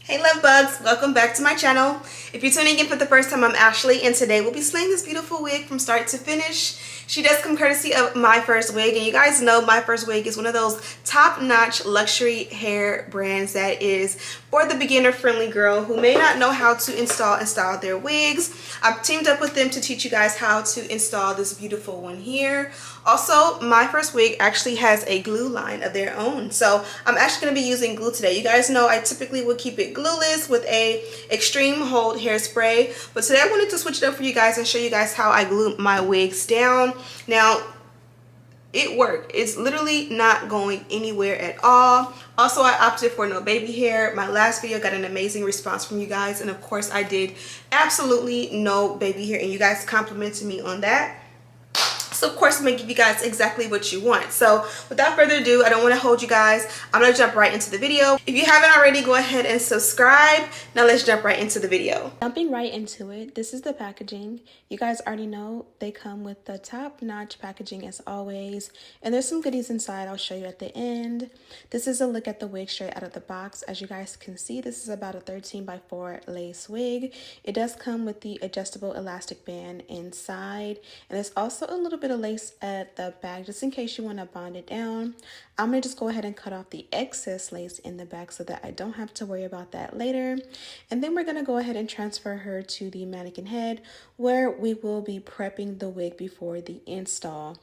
Hey love bugs, welcome back to my channel. If you're tuning in for the first time, I'm Ashley, and today we'll be slaying this beautiful wig from start to finish. She does come courtesy of MyFirstWig, and you guys know MyFirstWig is one of those top-notch luxury hair brands that is for the beginner-friendly girl who may not know how to install and style their wigs. I've teamed up with them to teach you guys how to install this beautiful one here. Also, MyFirstWig actually has a glue line of their own, so I'm actually going to be using glue today. You guys know I typically would keep it glueless with a extreme hold hairspray, but today I wanted to switch it up for you guys and show you guys how I glue my wigs down. Now, it worked. It's literally not going anywhere at all. Also, I opted for no baby hair. My last video got an amazing response from you guys, and of course I did absolutely no baby hair, and you guys complimented me on that. So of course I'm gonna give you guys exactly what you want. So without further ado, I don't want to hold you guys. I'm gonna jump right into the video. If you haven't already, go ahead and subscribe. Now let's jump right into the video. Jumping right into it, this is the packaging. You guys already know they come with the top-notch packaging as always, and there's some goodies inside I'll show you at the end. This is a look at the wig straight out of the box. As you guys can see, this is about a 13x4 lace wig. It does come with the adjustable elastic band inside, and there's also a little bit of lace at the back just in case you want to bond it down. I'm going to just go ahead and cut off the excess lace in the back so that I don't have to worry about that later. And then we're going to go ahead and transfer her to the mannequin head where we will be prepping the wig before the install.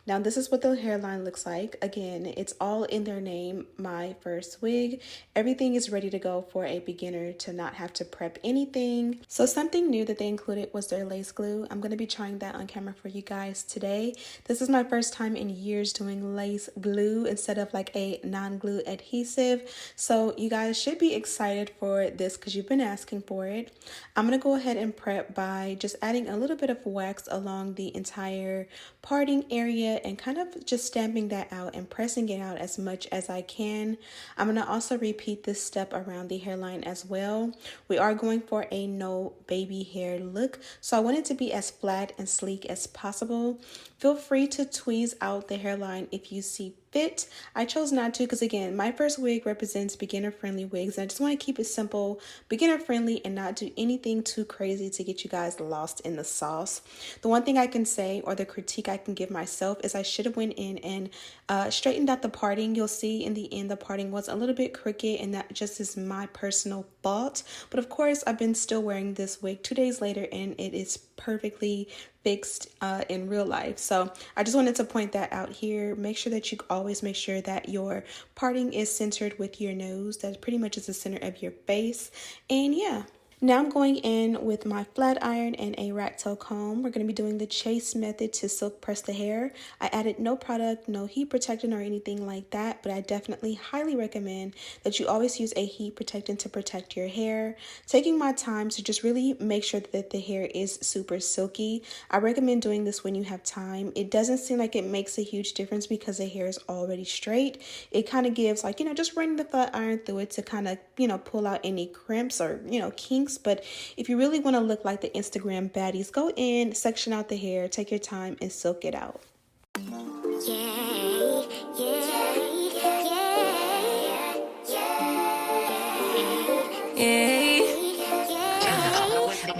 Now this is what the hairline looks like. Again, it's all in their name, MyFirstWig. Everything is ready to go for a beginner to not have to prep anything. So something new that they included was their lace glue. I'm going to be trying that on camera for you guys today. This is my first time in years doing lace glue instead of like a non-glue adhesive. So you guys should be excited for this because you've been asking for it. I'm going to go ahead and prep by just adding a little bit of wax along the entire parting area and kind of just stamping that out and pressing it out as much as I can. I'm going to also repeat this step around the hairline as well. We are going for a no baby hair look, so I want it to be as flat and sleek as possible. Feel free to tweeze out the hairline if you see fit. I chose not to because again, MyFirstWig represents beginner friendly wigs, and I just want to keep it simple, beginner friendly, and not do anything too crazy to get you guys lost in the sauce. The one thing I can say, or the critique I can give myself, is I should have went in and straightened out the parting. You'll see in the end the parting was a little bit crooked, and that just is my personal fault. But of course, I've been still wearing this wig 2 days later and it is perfectly fixed in real life. So I just wanted to point that out here. Make sure that you always make sure that your parting is centered with your nose. That pretty much is the center of your face. And yeah. Now I'm going in with my flat iron and a rat tail comb. We're going to be doing the chase method to silk press the hair. I added no product, no heat protectant or anything like that, but I definitely highly recommend that you always use a heat protectant to protect your hair. Taking my time to just really make sure that the hair is super silky. I recommend doing this when you have time. It doesn't seem like it makes a huge difference because the hair is already straight. It kind of gives like, just running the flat iron through it to kind of, pull out any crimps or, kinks. But if you really want to look like the Instagram baddies, go in, section out the hair, take your time, and silk it out.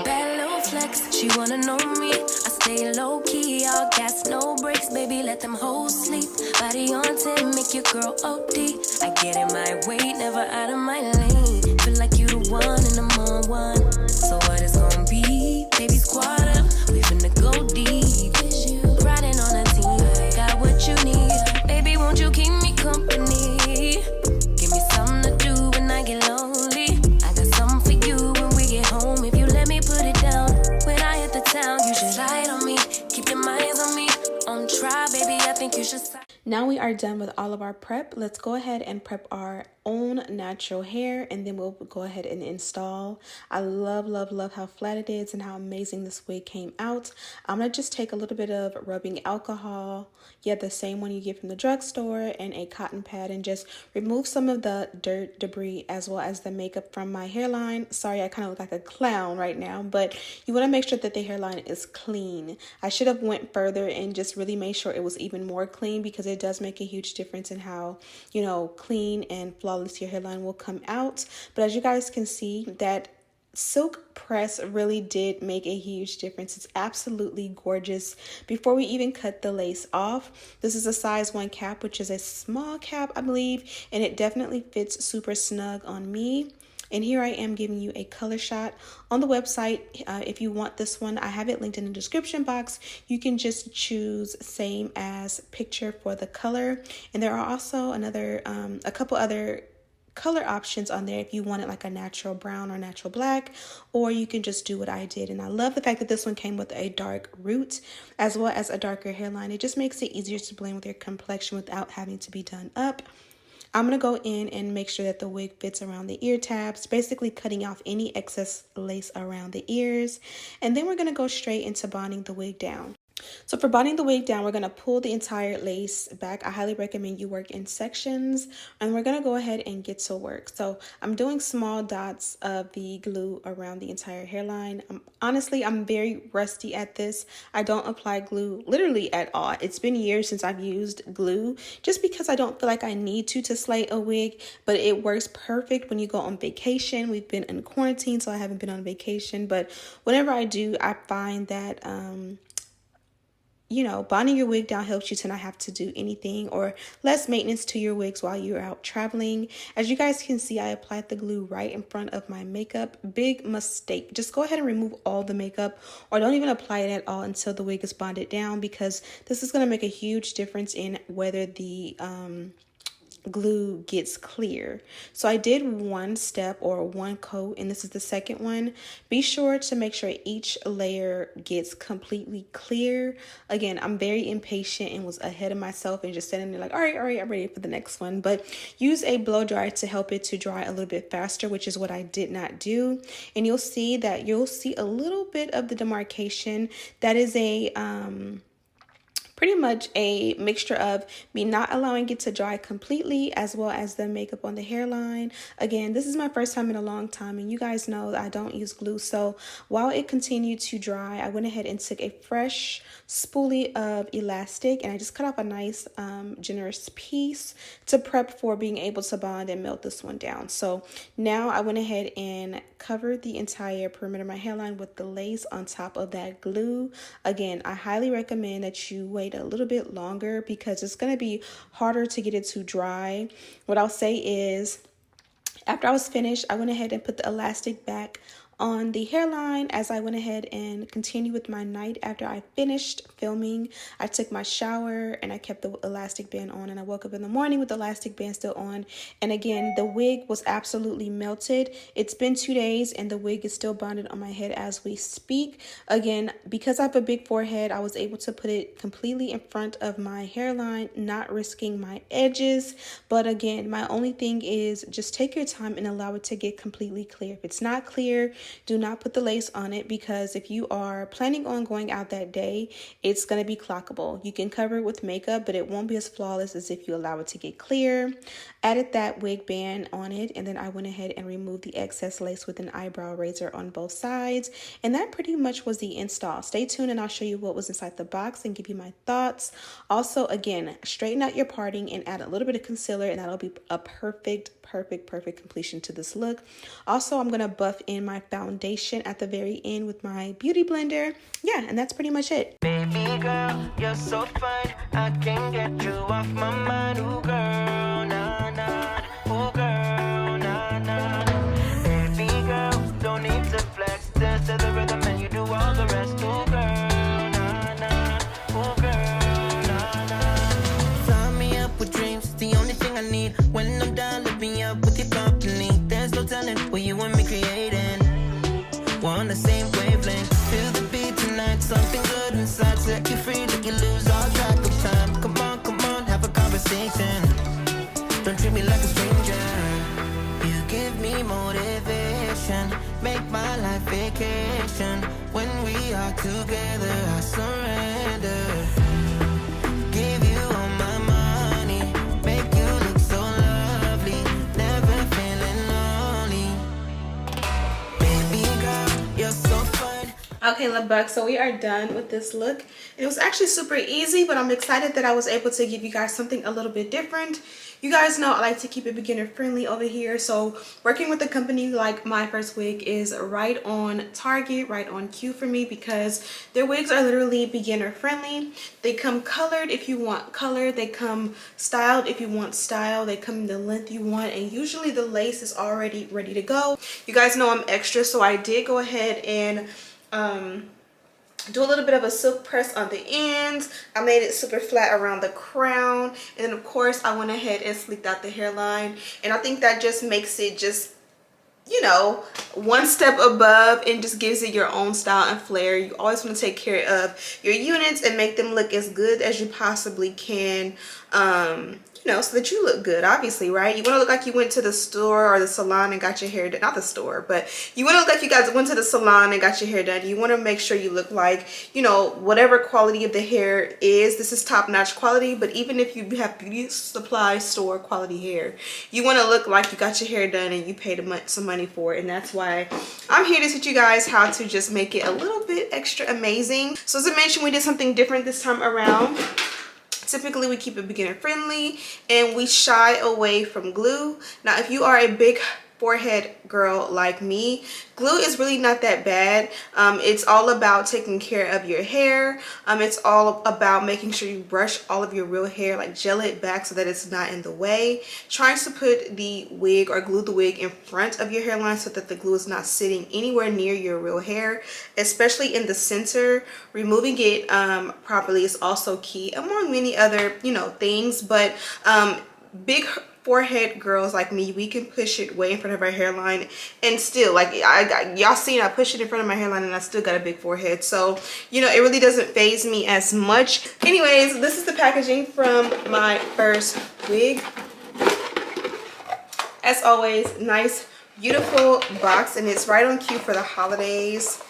Bad little flex, she wanna know me. I stay low key, all gas, no brakes, baby, let them hoes sleep. Body on 10, make your girl OD. I get in my way, never out of my lane. Feel like you the one and I'm on one. So what it's gonna be? Baby, squad up, we finna go deep. Riding on a team, got what you need. Baby, won't you keep me company? Give me something to do when I get lonely. I got something for you when we get home. If you let me put it down, when I hit the town, you should ride on me. Keep your minds on me. On try, baby, I think you should. Now we are done with all of our prep. Let's go ahead and prep our own natural hair, and then we'll go ahead and install. I love how flat it is and how amazing this wig came out. I'm gonna just take a little bit of rubbing alcohol, the same one you get from the drugstore, and a cotton pad, and just remove some of the dirt, debris, as well as the makeup from my hairline. Sorry, I kind of look like a clown right now, but you want to make sure that the hairline is clean. I should have went further and just really made sure it was even more clean because it it does make a huge difference in how, you know, clean and flawless your hairline will come out. But as you guys can see, that silk press really did make a huge difference. It's absolutely gorgeous. Before we even cut the lace off, this is a size 1 cap, which is a small cap, I believe, and it definitely fits super snug on me. And here I am giving you a color shot on the website. If you want this one, I have it linked in the description box. You can just choose same as picture for the color. And there are also a couple other color options on there if you want it like a natural brown or natural black, or you can just do what I did. And I love the fact that this one came with a dark root as well as a darker hairline. It just makes it easier to blend with your complexion without having to be done up. I'm going to go in and make sure that the wig fits around the ear tabs, basically cutting off any excess lace around the ears. And then we're going to go straight into bonding the wig down. So for bonding the wig down, we're going to pull the entire lace back. I highly recommend you work in sections, and we're going to go ahead and get to work. So I'm doing small dots of the glue around the entire hairline. Honestly, I'm very rusty at this. I don't apply glue literally at all. It's been years since I've used glue just because I don't feel like I need to slay a wig, but it works perfect when you go on vacation. We've been in quarantine, so I haven't been on vacation, but whenever I do, I find that you know, bonding your wig down helps you to not have to do anything or less maintenance to your wigs while you're out traveling. As you guys can see, I applied the glue right in front of my makeup. Big mistake. Just go ahead and remove all the makeup, or don't even apply it at all until the wig is bonded down, because this is going to make a huge difference in whether the glue gets clear. So I did one step or one coat, and this is the second one. Be sure to make sure each layer gets completely clear. Again, I'm very impatient and was ahead of myself and just sitting there like, all right, I'm ready for the next one. But use a blow dryer to help it to dry a little bit faster, which is what I did not do. And you'll see a little bit of the demarcation. That is a pretty much a mixture of me not allowing it to dry completely, as well as the makeup on the hairline. Again, this is my first time in a long time, and you guys know that I don't use glue. So while it continued to dry, I went ahead and took a fresh spoolie of elastic, and I just cut off a nice generous piece to prep for being able to bond and melt this one down. So now I went ahead and covered the entire perimeter of my hairline with the lace on top of that glue. Again, I highly recommend that you wait a little bit longer because it's going to be harder to get it to dry. What I'll say is, after I was finished, I went ahead and put the elastic back on the hairline as I went ahead and continued with my night. After I finished filming, I took my shower and I kept the elastic band on, and I woke up in the morning with the elastic band still on. And again, the wig was absolutely melted. It's been 2 days and the wig is still bonded on my head as we speak. Again, because I have a big forehead, I was able to put it completely in front of my hairline, not risking my edges. But again, my only thing is just take your time and allow it to get completely clear. If it's not clear, do not put the lace on it, because if you are planning on going out that day, it's going to be clockable. You can cover it with makeup, but it won't be as flawless as if you allow it to get clear. Added that wig band on it, and then I went ahead and removed the excess lace with an eyebrow razor on both sides. And that pretty much was the install. Stay tuned and I'll show you what was inside the box and give you my thoughts. Also, again, straighten out your parting and add a little bit of concealer, and that'll be a perfect completion to this look. Also, I'm going to buff in my foundation at the very end with my beauty blender. Yeah, and that's pretty much it. Baby girl, you're so fine. I can't get you off my mind. Ooh girl, nah, nah. Ooh girl, nah, nah. Baby girl, don't need to flex. Dance to the rhythm and you do all the rest. Ooh girl, nah, nah. Ooh girl, nah, nah. Fly me up with dreams, the only thing I need. When I'm down, lift me up with your company. There's no telling what you and me creating. We're on the same wavelength. Feel the beat tonight, something good inside. Set you free, like you lose all track of time. Come on, have a conversation. Don't treat me like a stranger. You give me motivation, make my life vacation. When we are together, I surrender. Give you all my money, make you look so lovely. Never feeling lonely. Baby girl, you're so fine. Okay, love bugs, so we are done with this look. It was actually super easy, but I'm excited that I was able to give you guys something a little bit different. You guys know I like to keep it beginner friendly over here, so working with a company like MyFirstWig is right on target, right on cue for me, because their wigs are literally beginner friendly. They come colored if you want color, they come styled if you want style, they come in the length you want, and usually the lace is already ready to go. You guys know I'm extra, so I did go ahead and do a little bit of a silk press on the ends. I made it super flat around the crown, and then of course I went ahead and sleeked out the hairline, and I think that just makes it just, you know, one step above and just gives it your own style and flair. You always want to take care of your units and make them look as good as you possibly can, you know, so that you look good, obviously, right? You want to look like you went to the store or the salon and got your hair done. Not the store, but you want to look like you guys went to the salon and got your hair done. You want to make sure you look like, you know, whatever quality of the hair is. This is top-notch quality, but even if you have beauty supply store quality hair, you want to look like you got your hair done and you paid some money for it. And that's why I'm here to teach you guys how to just make it a little bit extra amazing. So as I mentioned, we did something different this time around. Typically we keep it beginner friendly and we shy away from glue. Now if you are a big forehead girl like me, glue is really not that bad. It's all about taking care of your hair. It's all about making sure you brush all of your real hair, like gel it back so that it's not in the way. Trying to put the wig or glue the wig in front of your hairline so that the glue is not sitting anywhere near your real hair, especially in the center. Removing it properly is also key, among many other, you know, things. But big forehead girls like me, we can push it way in front of our hairline and still, like, y'all seen I push it in front of my hairline and I still got a big forehead, so you know, it really doesn't faze me as much. Anyways, this is the packaging from my first wig. As always, nice beautiful box, and it's right on cue for the holidays.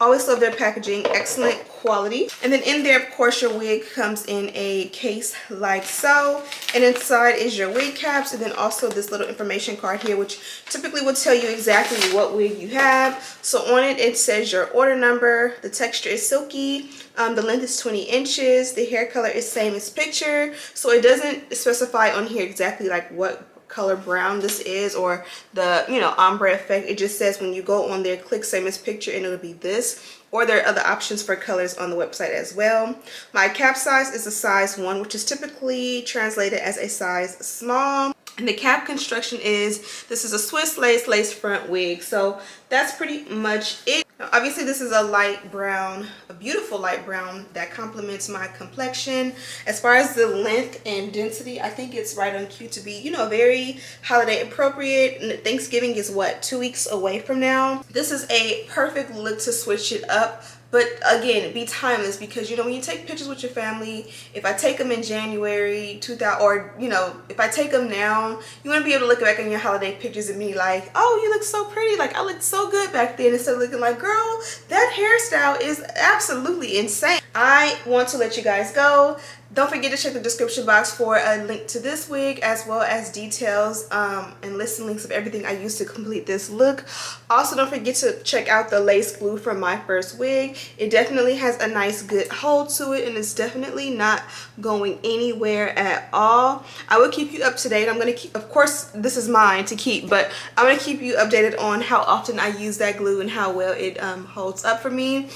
Always love their packaging, excellent quality. And then in there, of course, your wig comes in a case like so, and inside is your wig caps, and then also this little information card here, which typically will tell you exactly what wig you have. So on it, it says your order number, the texture is silky, the length is 20 inches, the hair color is same as picture, so it doesn't specify on here exactly like what color brown this is or the, you know, ombre effect. It just says when you go on there, click same as picture, and it'll be this, or there are other options for colors on the website as well. My cap size is a size 1, which is typically translated as a size small. And the cap construction is, this is a Swiss lace front wig, so that's pretty much it. Now, obviously this is a light brown, a beautiful light brown that complements my complexion. As far as the length and density, I think it's right on cue to be, you know, very holiday appropriate. And Thanksgiving is what, 2 weeks away from now. This is a perfect look to switch it up. But again, be timeless, because you know, when you take pictures with your family, if I take them in January 2000, or you know, if I take them now, you want to be able to look back on your holiday pictures and be like, oh, you look so pretty, like I looked so good back then, instead of looking like, girl, that hairstyle is absolutely insane. I want to let you guys go. Don't forget to check the description box for a link to this wig, as well as details and listing links of everything I used to complete this look. Also, don't forget to check out the lace glue from MyFirstWig. It definitely has a nice good hold to it, and it's definitely not going anywhere at all. I will keep you up to date. I'm going to keep, of course, this is mine to keep, but I'm going to keep you updated on how often I use that glue and how well it holds up for me.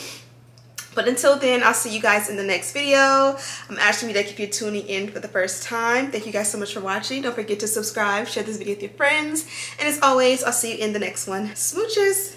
But until then, I'll see you guys in the next video. I'm Ashley, if you're tuning in for the first time. Thank you guys so much for watching. Don't forget to subscribe, share this video with your friends. And as always, I'll see you in the next one. Smooches!